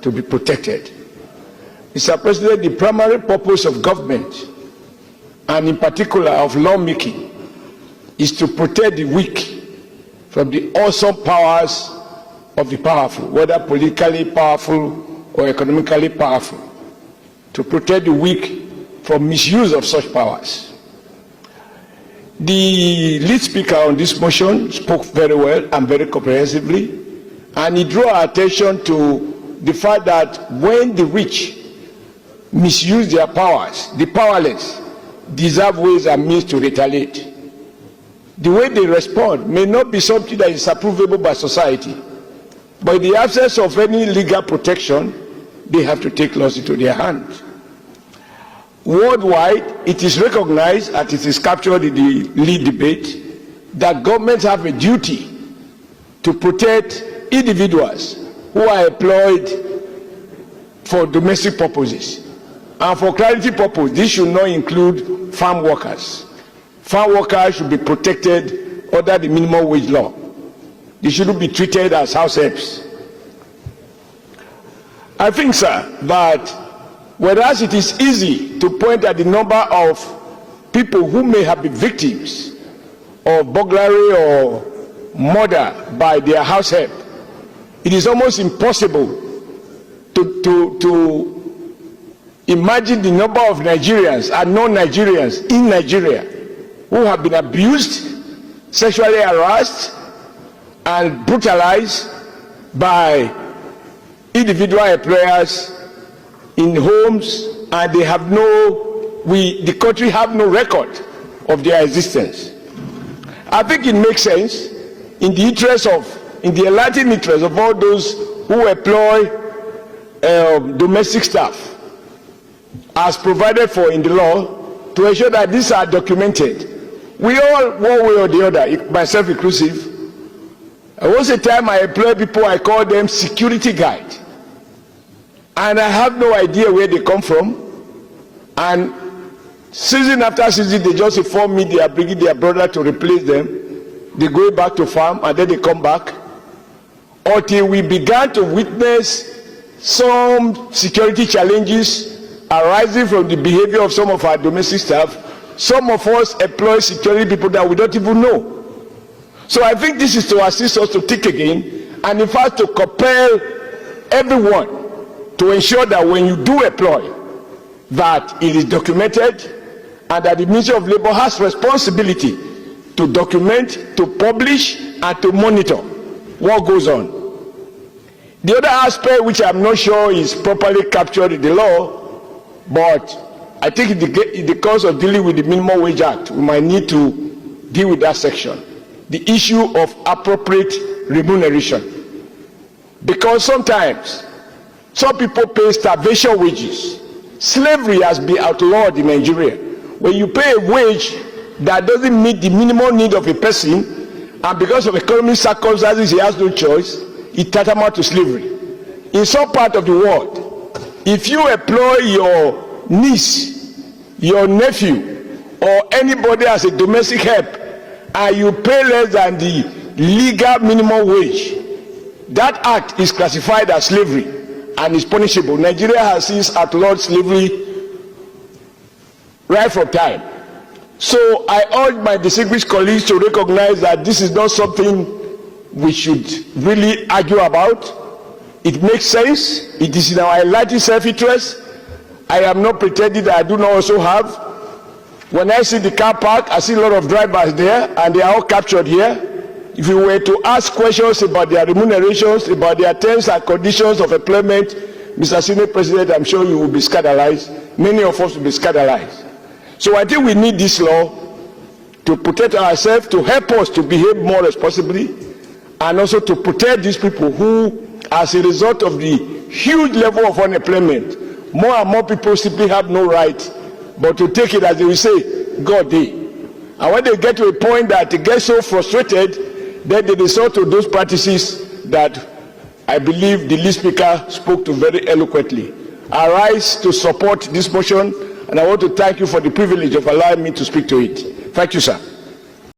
to be protected. Mr. President, the primary purpose of government, and in particular of lawmaking, is to protect the weak from the awesome powers of the powerful, whether politically powerful or economically powerful, to protect the weak from misuse of such powers. The lead speaker on this motion spoke very well and very comprehensively, and he drew our attention to the fact that when the rich misuse their powers, the powerless deserve ways and means to retaliate. The way they respond may not be something that is approvable by society, but in the absence of any legal protection, they have to take laws into their hands. Worldwide, it is recognized, and it is captured in the lead debate, that governments have a duty to protect individuals who are employed for domestic purposes. And for clarity purposes, this should not include farm workers. Farm workers should be protected under the minimum wage law. They shouldn't be treated as house helps. I think, sir, that whereas it is easy to point at the number of people who may have been victims of burglary or murder by their house help, it is almost impossible to imagine the number of Nigerians and non-Nigerians in Nigeria who have been abused, sexually harassed, and brutalized by individual employers in homes, and they have the country have no record of their existence. I think it makes sense in the enlightened interest of all those who employ domestic staff, as provided for in the law, to ensure that these are documented. We all, one way or the other, myself inclusive, there was a time I employed people, I call them security guide. And I have no idea where they come from. And season after season, they just inform me they are bringing their brother to replace them. They go back to farm and then they come back. Until we began to witness some security challenges arising from the behavior of some of our domestic staff. Some of us employ security people that we don't even know. So I think this is to assist us to think again, and in fact to compel everyone to ensure that when you do employ, that it is documented, and that the Ministry of Labour has responsibility to document, to publish, and to monitor what goes on. The other aspect, which I'm not sure is properly captured in the law, but I think in the course of dealing with the Minimum Wage Act, we might need to deal with that section. The issue of appropriate remuneration. Because sometimes some people pay starvation wages. Slavery has been outlawed in Nigeria. When you pay a wage that doesn't meet the minimum need of a person, and because of economic circumstances he has no choice, it tantamount to slavery. In some part of the world, if you employ your niece, your nephew, or anybody as a domestic help, and you pay less than the legal minimum wage, that act is classified as slavery and is punishable. Nigeria has since outlawed slavery right from time. So I urge my distinguished colleagues to recognize that this is not something we should really argue about. It makes sense. It is in our enlightened self-interest. I am not pretending that I do not also have. When I see the car park, I see a lot of drivers there, and they are all captured here. If you were to ask questions about their remunerations, about their terms and conditions of employment, Mr. Senate President, I'm sure you will be scandalized. Many of us will be scandalized. So I think we need this law to protect ourselves, to help us to behave more responsibly, and also to protect these people who, as a result of the huge level of unemployment, more and more people simply have no right but to take it, as they will say, God day. And when they get to a point that they get so frustrated, then they resort to those practices that I believe the lead speaker spoke to very eloquently. I rise to support this motion, and I want to thank you for the privilege of allowing me to speak to it. Thank you, sir.